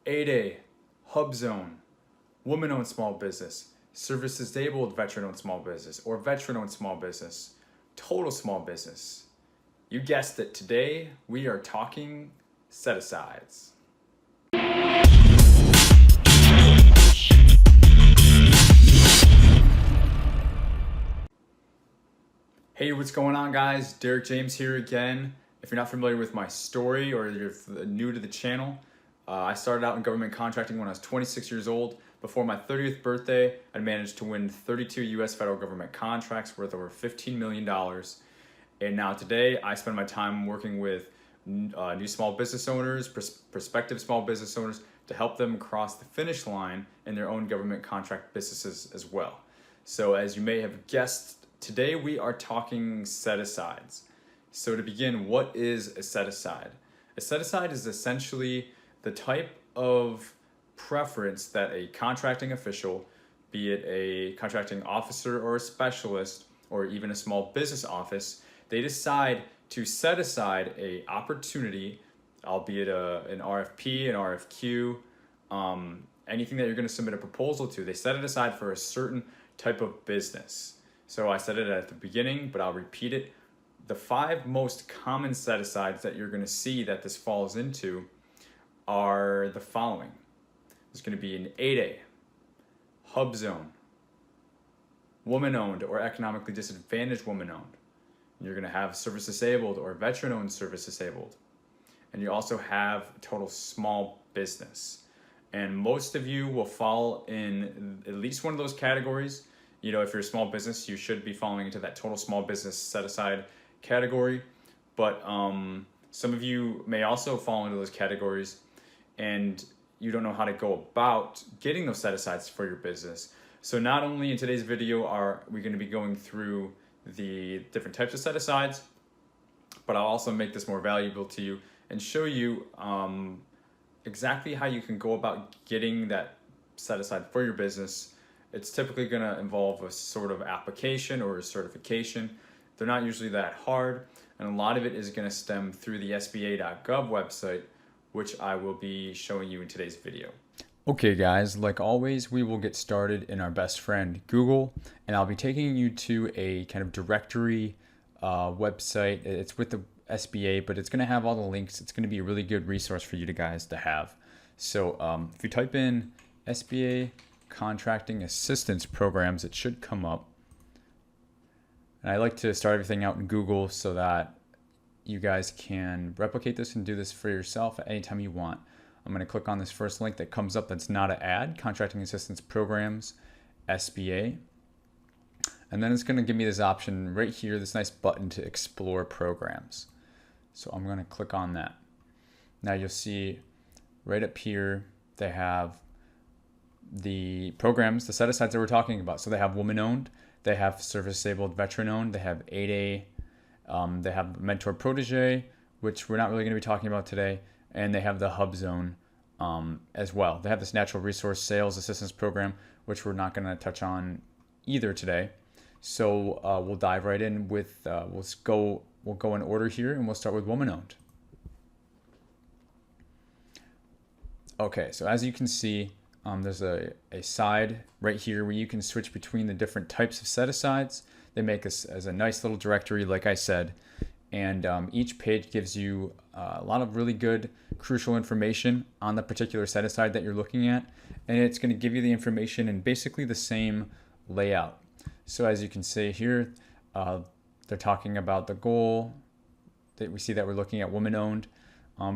8A, HUBZone, woman-owned small business, service-disabled veteran-owned small business, or veteran-owned small business, total small business. You guessed it, today we are talking set-asides. Hey, what's going on, guys? Derek James here again. If you're not familiar with my story or you're new to the channel, I started out in government contracting when I was 26 years old. Before my 30th birthday, I managed to win 32 U.S. federal government contracts worth over $15 million. And now today, I spend my time working with new small business owners, prospective small business owners, to help them cross the finish line in their own government contract businesses as well. So as you may have guessed, today we are talking set-asides. So to begin, what is a set-aside? A set-aside is essentially the type of preference that a contracting official, be it a contracting officer or a specialist, or even a small business office, they decide to set aside an opportunity, albeit an RFP, an RFQ, anything that you're going to submit a proposal to. They set it aside for a certain type of business. So I said it at the beginning, but I'll repeat it. The 5 most common set-asides that you're going to see that this falls into are the following. There's going to be an 8A, HUBZone, woman-owned or economically disadvantaged woman-owned. You're going to have service-disabled or veteran-owned service-disabled. And you also have total small business. And most of you will fall in at least one of those categories. You know, if you're a small business, you should be falling into that total small business set-aside category. But some of you may also fall into those categories and you don't know how to go about getting those set-asides for your business. So not only in today's video are we going to be going through the different types of set-asides, but I'll also make this more valuable to you and show you exactly how you can go about getting that set-aside for your business. It's typically going to involve a sort of application or a certification. They're not usually that hard, and a lot of it is going to stem through the SBA.gov website, which I will be showing you in today's video. Okay guys, like always, we will get started in our best friend Google, and I'll be taking you to a kind of directory website. It's with the SBA, but it's going to have all the links. It's going to be a really good resource for you guys to have. So if you type in SBA Contracting Assistance Programs, it should come up. And I like to start everything out in Google so that you guys can replicate this and do this for yourself at any time you want. I'm going to click on this first link that comes up that's not an ad, Contracting Assistance Programs, SBA. And then it's going to give me this option right here, this nice button to explore programs. So I'm going to click on that. Now you'll see right up here they have the programs, the set-asides that we're talking about. So they have woman-owned, they have service-disabled veteran-owned, they have 8A, they have mentor protege, which we're not really going to be talking about today, and they have the HUBZone as well. They have this natural resource sales assistance program, which we're not going to touch on either today. So we'll dive right in with we'll go in order here, and we'll start with woman-owned. Okay, so as you can see, there's a side right here where you can switch between the different types of set-asides. They make this as a nice little directory, like I said, and each page gives you a lot of really good, crucial information on the particular set-aside that you're looking at, and it's going to give you the information in basically the same layout. So as you can see here, they're talking about the goal. That we see that we're looking at woman-owned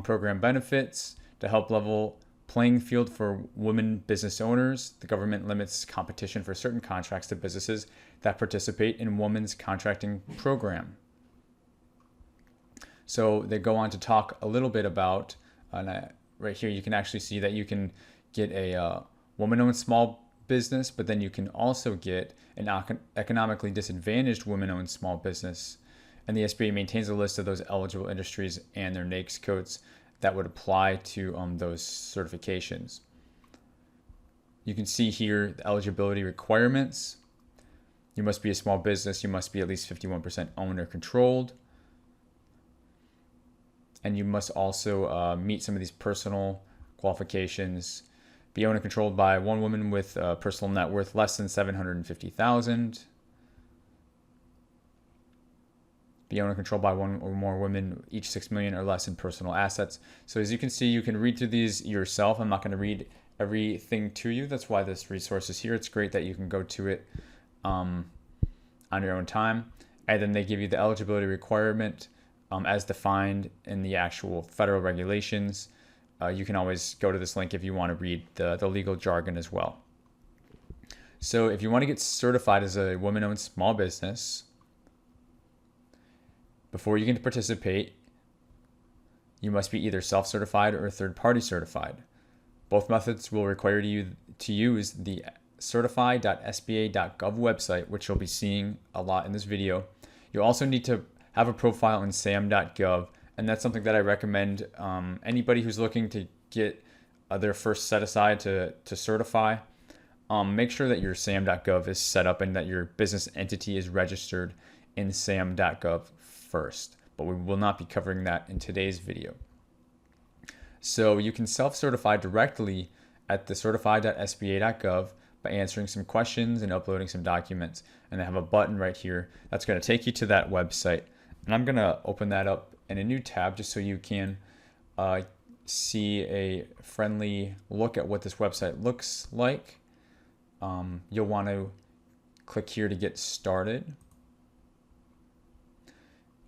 program benefits to help level playing field for women business owners. The government limits competition for certain contracts to businesses that participate in women's contracting program. So they go on to talk a little bit about, right here you can actually see that you can get a woman-owned small business, but then you can also get an economically disadvantaged women-owned small business. And the SBA maintains a list of those eligible industries and their NAICS codes that would apply to those certifications. You can see here the eligibility requirements. You must be a small business. You must be at least 51% owned or controlled. And you must also meet some of these personal Qualifications: be owned and controlled by one woman with a personal net worth less than $750,000. Be owned and controlled by one or more women, each $6 million or less in personal assets. So as you can see, you can read through these yourself. I'm not going to read everything to you. That's why this resource is here. It's great that you can go to it on your own time. And then they give you the eligibility requirement as defined in the actual federal regulations. You can always go to this link if you want to read the legal jargon as well. So if you want to get certified as a woman-owned small business, before you can participate, you must be either self-certified or third-party certified. Both methods will require you to use the certify.sba.gov website, which you'll be seeing a lot in this video. You'll also need to have a profile in sam.gov, and that's something that I recommend anybody who's looking to get their first set aside to certify. Make sure that your sam.gov is set up and that your business entity is registered in sam.gov first, but we will not be covering that in today's video. So you can self-certify directly at the certify.sba.gov by answering some questions and uploading some documents. And they have a button right here that's going to take you to that website. And I'm going to open that up in a new tab just so you can see a friendly look at what this website looks like. You'll want to click here to get started.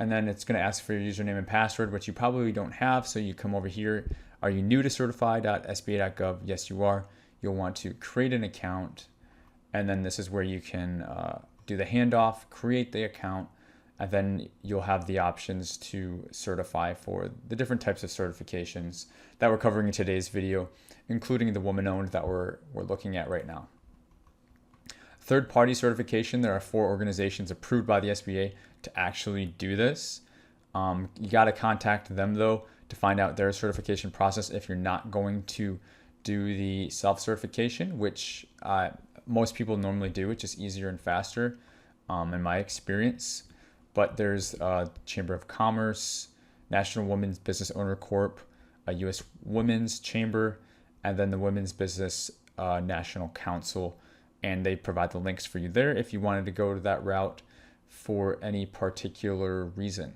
And then it's going to ask for your username and password, which you probably don't have. So you come over here. Are you new to certify.sba.gov? Yes, you are. You'll want to create an account. And then this is where you can do the handoff, create the account, and then you'll have the options to certify for the different types of certifications that we're covering in today's video, including the woman-owned that we're looking at right now. Third-party certification: there are 4 organizations approved by the SBA to actually do this. You got to contact them though to find out their certification process if you're not going to do the self-certification, which most people normally do. It's just easier and faster in my experience. But there's Chamber of Commerce, National Women's Business Owner Corp, a U.S. Women's Chamber, and then the Women's Business National Council. And they provide the links for you there if you wanted to go to that route for any particular reason.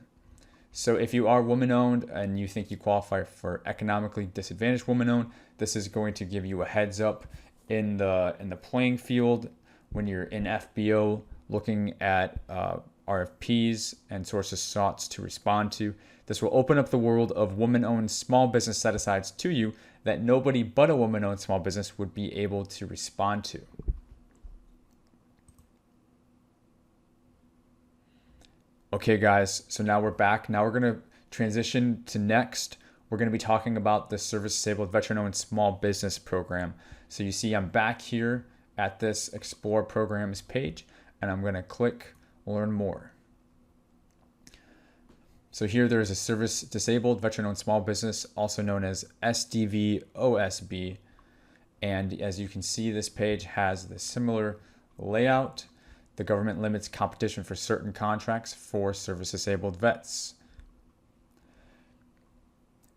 So if you are woman-owned and you think you qualify for economically disadvantaged woman-owned, this is going to give you a heads up in the playing field when you're in FBO looking at RFPs and sources sought to respond to. This will open up the world of woman-owned small business set-asides to you that nobody but a woman-owned small business would be able to respond to. Okay guys, so now we're back. Now we're going to transition to next. We're going to be talking about the Service Disabled Veteran-Owned Small Business Program. So you see I'm back here at this Explore Programs page, and I'm going to click Learn More. So here there's a Service Disabled Veteran-Owned Small Business, also known as SDVOSB. And as you can see, this page has the similar layout. The government limits competition for certain contracts for service-disabled vets.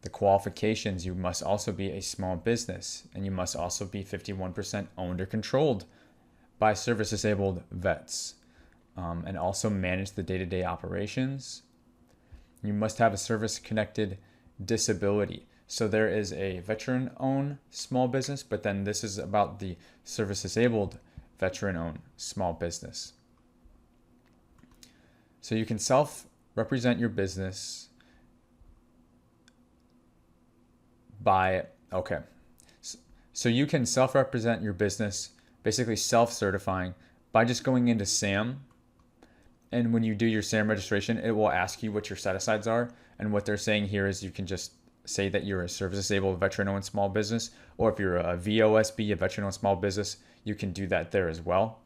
The qualifications: you must also be a small business, and you must also be 51% owned or controlled by service-disabled vets, and also manage the day-to-day operations. You must have a service-connected disability. So there is a veteran-owned small business, but then this is about the service-disabled veteran-owned small business. So you can self-represent your business by, so you can self-represent your business, basically self-certifying, by just going into SAM. And when you do your SAM registration, it will ask you what your set-asides are. And what they're saying here is you can just say that you're a service-disabled veteran-owned small business, or if you're a VOSB, a veteran-owned small business, you can do that there as well.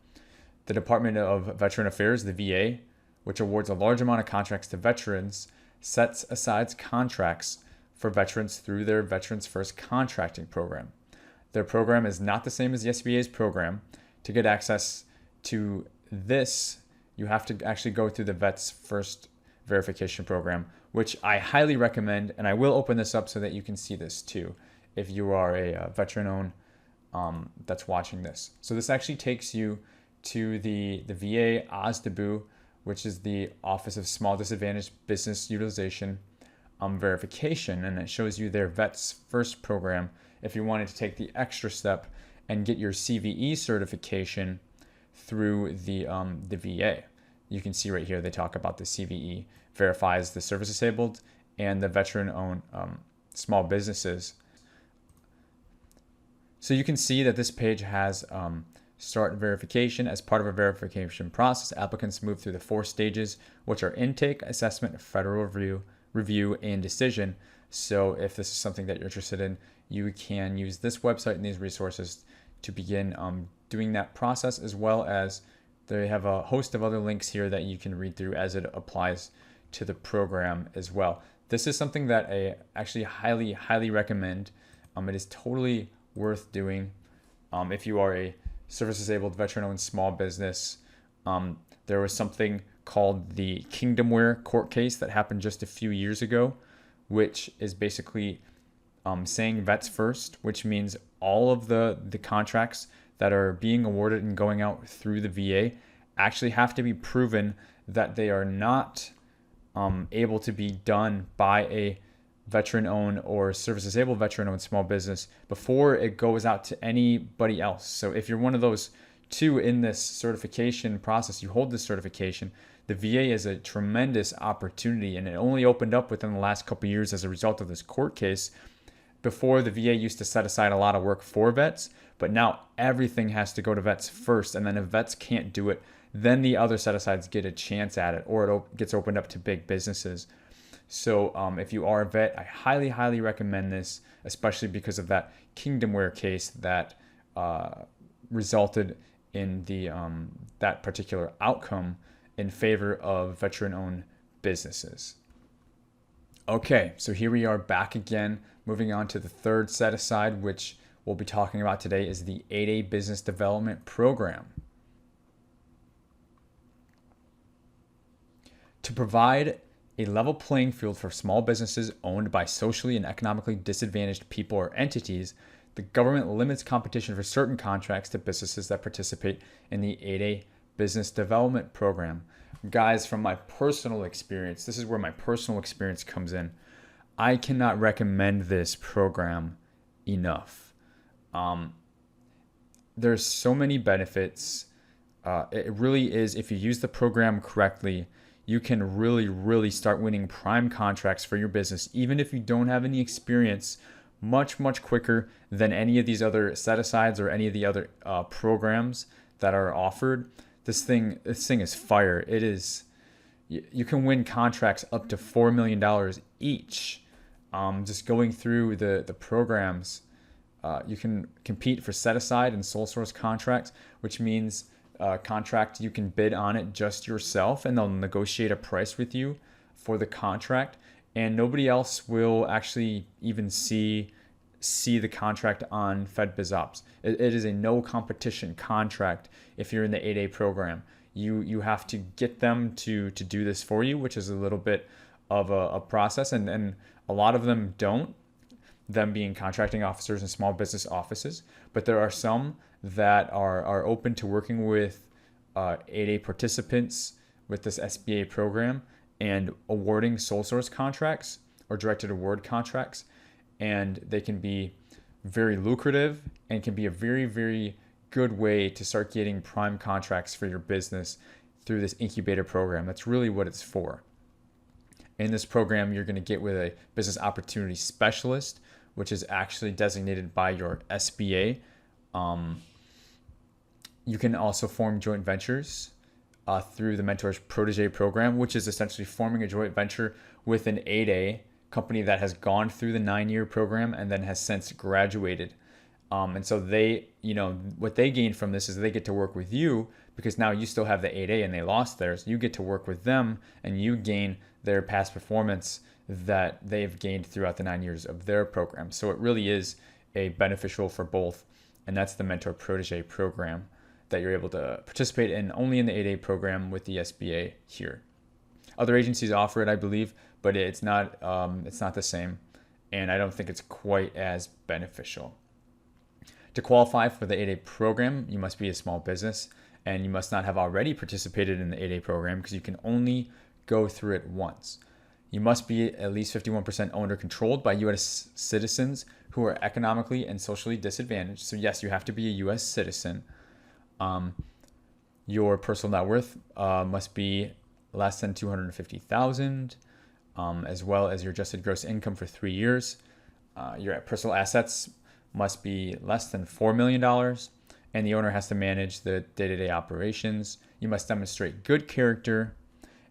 The Department of Veteran Affairs, the VA, which awards a large amount of contracts to veterans, sets aside contracts for veterans through their Veterans First contracting program. Their program is not the same as the SBA's program. To get access to this, you have to actually go through the Vets First verification program, which I highly recommend, and I will open this up so that you can see this too. if you are a veteran-owned that's watching this. So this actually takes you to the VA OSB, which is the Office of Small Disadvantaged Business Utilization verification, and it shows you their Vets First program if you wanted to take the extra step and get your CVE certification through the VA. You can see right here they talk about the CVE verifies the service disabled and the veteran-owned small businesses. So you can see that this page has start verification. As part of a verification process, applicants move through the 4 stages, which are intake, assessment, federal review, and decision. So if this is something that you're interested in, you can use this website and these resources to begin doing that process, as well as they have a host of other links here that you can read through as it applies to the program as well. This is something that I actually highly recommend. It is totally worth doing if you are a service-disabled, veteran-owned small business. There was something called the Kingdomware court case that happened just a few years ago, which is basically saying Vets First, which means all of the contracts that are being awarded and going out through the VA actually have to be proven that they are not able to be done by a veteran-owned or service-disabled veteran-owned small business before it goes out to anybody else. So if you're one of those 2 in this certification process, you hold this certification, the VA is a tremendous opportunity, and it only opened up within the last couple of years as a result of this court case. Before, the VA used to set aside a lot of work for vets, but now everything has to go to Vets First, and then if vets can't do it, then the other set-asides get a chance at it, or it gets opened up to big businesses. So if you are a vet, I highly recommend this, especially because of that Kingdomware case that resulted in the that particular outcome in favor of veteran-owned businesses. Okay, so here we are back again, moving on to the 3rd set-aside, which we'll be talking about today is the 8A Business Development Program. To provide a level playing field for small businesses owned by socially and economically disadvantaged people or entities, the government limits competition for certain contracts to businesses that participate in the 8A Business Development Program. Guys, from my personal experience, this is where my personal experience comes in. I cannot recommend this program enough. There's so many benefits. It really is, if you use the program correctly, you can really start winning prime contracts for your business, even if you don't have any experience, much quicker than any of these other set-asides or any of the other programs that are offered. This thing is fire. It is. You can win contracts up to $4 million each. Just going through the programs, you can compete for set-aside and sole source contracts, which means contract, you can bid on it just yourself, and they'll negotiate a price with you for the contract, and nobody else will actually even see the contract on FedBizOps. It is a no competition contract. If you're in the 8A program, you have to get them to do this for you, which is a little bit of a process, and a lot of them don't, them being contracting officers and small business offices, but there are some that are open to working with 8A participants with this SBA program and awarding sole source contracts or directed award contracts. And they can be very lucrative and can be a very good way to start getting prime contracts for your business through this incubator program. That's really what it's for. In this program, you're going to get with a business opportunity specialist, which is actually designated by your SBA. You can also form joint ventures through the Mentors Protege program, which is essentially forming a joint venture with an 8A company that has gone through the 9-year program and then has since graduated. And so they, what they gain from this is they get to work with you because now you still have the 8A and they lost theirs. You get to work with them and you gain their past performance that they've gained throughout the 9 years of their program. So it really is a beneficial for both. And that's the Mentor Protege program that you're able to participate in only in the 8A program with the SBA here. Other agencies offer it, I believe, but it's not the same and I don't think it's quite as beneficial. To qualify for the 8A program, you must be a small business, and you must not have already participated in the 8A program because you can only go through it once. You must be at least 51% owned or controlled by U.S. citizens who are economically and socially disadvantaged. So yes, you have to be a U.S. citizen. Your personal net worth must be less than $250,000, as well as your adjusted gross income for 3 years. Your personal assets must be less than $4 million, and the owner has to manage the day-to-day operations. You must demonstrate good character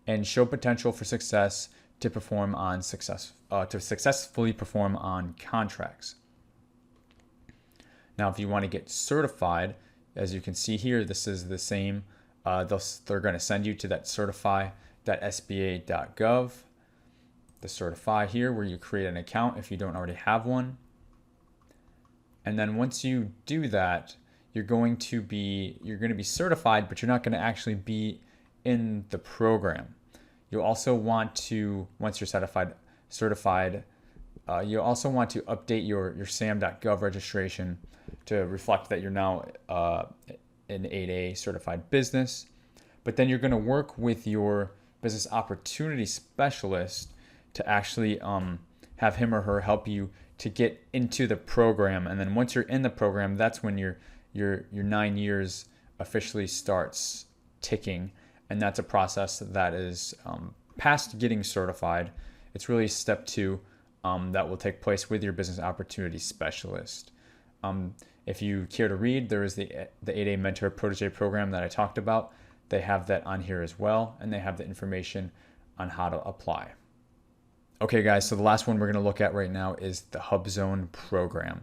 and show potential for success to successfully perform on contracts. Now, if you want to get certified, as you can see here, this is the same. They're going to send you to that certify.sba.gov. The certify here, where you create an account if you don't already have one. And then once you do that, you're going to be certified, but you're not going to actually be in the program. You'll also want to, once you're certified, you'll also want to update your sam.gov registration to reflect that you're now an 8A certified business. But then you're going to work with your business opportunity specialist to actually have him or her help you to get into the program. And then once you're in the program, that's when your 9 years officially starts ticking. And that's a process that is past getting certified. It's really step 2 that will take place with your business opportunity specialist. If you care to read, there is the 8A Mentor Protege program that I talked about. They have that on here as well, and they have the information on how to apply. Okay, guys, so the last one we're going to look at right now is the HUBZone program.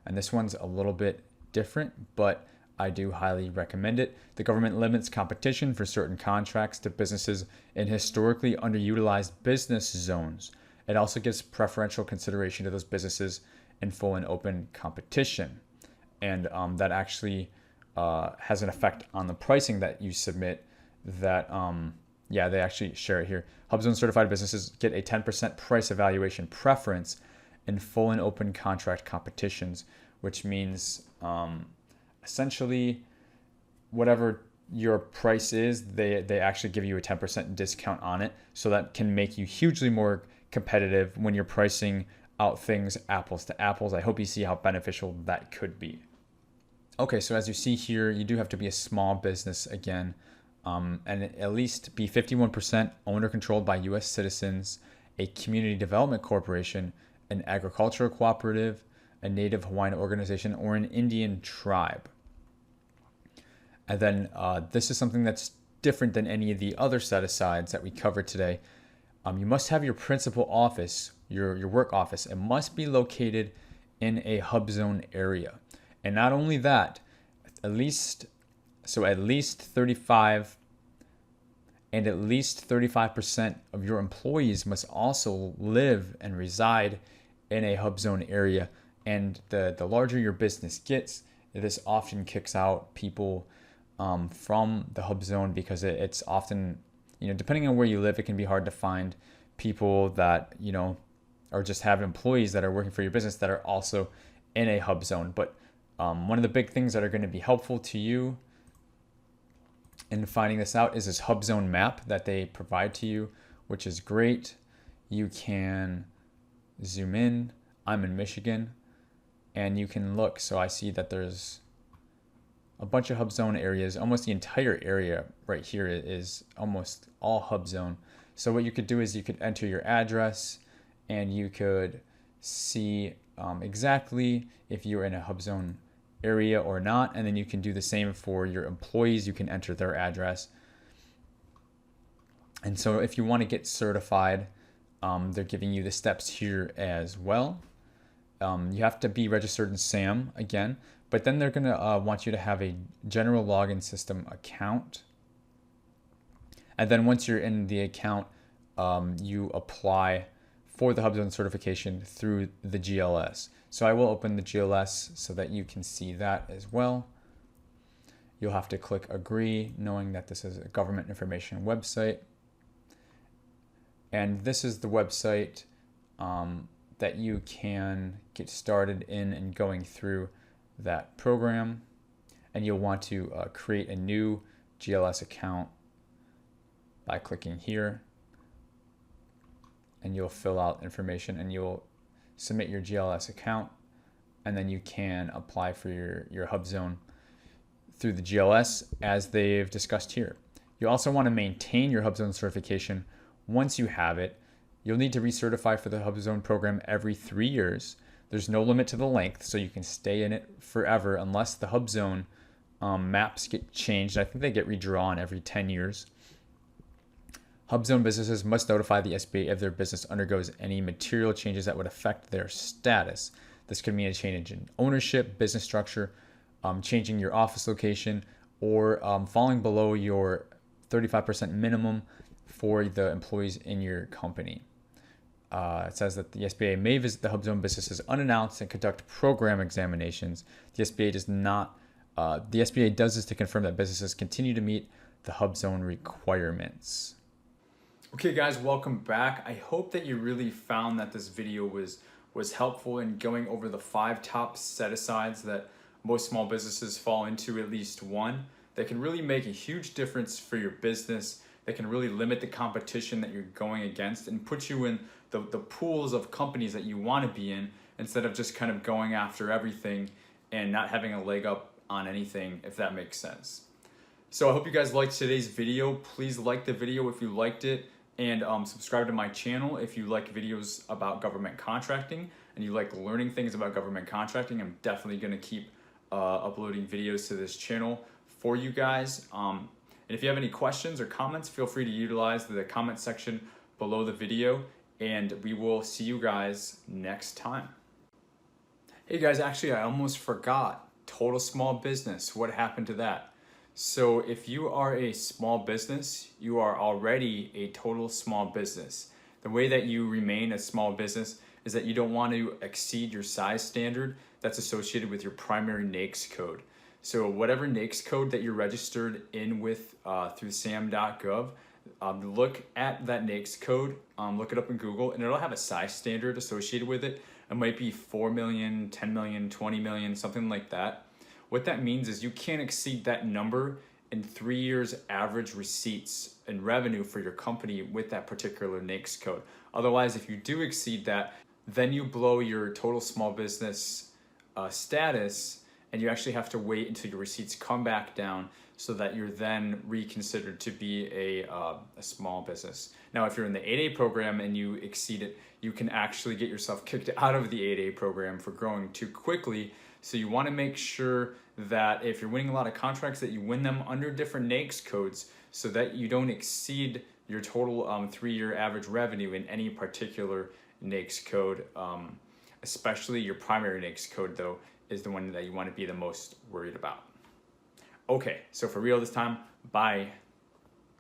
And this one's a little bit different, but I do highly recommend it. The government limits competition for certain contracts to businesses in historically underutilized business zones. It also gives preferential consideration to those businesses in full and open competition. And that actually has an effect on the pricing that you submit that, they actually share it here. HUBZone certified businesses get a 10% price evaluation preference in full and open contract competitions, which means essentially whatever your price is, they actually give you a 10% discount on it. So that can make you hugely more competitive when you're pricing out things apples to apples. I hope you see how beneficial that could be. Okay, so as you see here, you do have to be a small business again, and at least be 51% owned or controlled by U.S. citizens, a community development corporation, an agricultural cooperative, a Native Hawaiian organization, or an Indian tribe. And then this is something that's different than any of the other set-asides that we covered today. You must have your principal office, your work office. It must be located in a HUBZone area. And not only that, at least 35% of your employees must also live and reside in a HUBZone area. And the larger your business gets, this often kicks out people from the HUBZone because it's often, depending on where you live, it can be hard to find people that, or just have employees that are working for your business that are also in a HUBZone. But one of the big things that are going to be helpful to you in finding this out is this HUBZone map that they provide to you, which is great. You can zoom in. I'm in Michigan, and you can look. So I see that there's a bunch of HUBZone areas. Almost the entire area right here is almost all HUBZone. So what you could do is you could enter your address, and you could see exactly if you're in a HUBZone area or not, and then you can do the same for your employees. You can enter their address. And so if you want to get certified, they're giving you the steps here as well. You have to be registered in SAM again, but then they're going to want you to have a general login system account. And then once you're in the account, you apply for the HUBZone certification through the GLS. So I will open the GLS so that you can see that as well. You'll have to click agree, knowing that this is a government information website. And this is the website that you can get started in and going through that program. And you'll want to create a new GLS account by clicking here. And you'll fill out information and you'll submit your GLS account. And then you can apply for your HUBZone through the GLS as they've discussed here. You also want to maintain your HUBZone certification. Once you have it, you'll need to recertify for the HUBZone program every 3 years. There's no limit to the length, so you can stay in it forever unless the HUBZone maps get changed. I think they get redrawn every 10 years. HUBZone businesses must notify the SBA if their business undergoes any material changes that would affect their status. This could mean a change in ownership, business structure, changing your office location, or falling below your 35% minimum for the employees in your company. It says that the SBA may visit the HUBZone businesses unannounced and conduct program examinations. The SBA does not. The SBA does this to confirm that businesses continue to meet the HUBZone requirements. Okay, guys, welcome back. I hope that you really found that this video was helpful in going over the 5 top set-asides that most small businesses fall into, at least one, that can really make a huge difference for your business, that can really limit the competition that you're going against and put you in the pools of companies that you want to be in, instead of just kind of going after everything and not having a leg up on anything, if that makes sense. So I hope you guys liked today's video. Please like the video if you liked it, and subscribe to my channel if you like videos about government contracting and you like learning things about government contracting. I'm definitely going to keep uploading videos to this channel for you guys. And if you have any questions or comments, feel free to utilize the comment section below the video, and we will see you guys next time. Hey guys, actually I almost forgot, total small business. What happened to that? So if you are a small business, you are already a total small business. The way that you remain a small business is that you don't want to exceed your size standard that's associated with your primary NAICS code. So whatever NAICS code that you're registered in with through sam.gov, look at that NAICS code, look it up in Google, and it'll have a size standard associated with it. It might be 4 million, 10 million, 20 million, something like that. What that means is you can't exceed that number in 3 years average receipts and revenue for your company with that particular NAICS code. Otherwise, if you do exceed that, then you blow your total small business status, and you actually have to wait until your receipts come back down so that you're then reconsidered to be a small business. Now, if you're in the 8A program and you exceed it, you can actually get yourself kicked out of the 8A program for growing too quickly. So you want to make sure that if you're winning a lot of contracts, that you win them under different NAICS codes so that you don't exceed your total 3-year average revenue in any particular NAICS code. Especially your primary NAICS code, though, is the one that you want to be the most worried about. Okay, so for real this time, bye.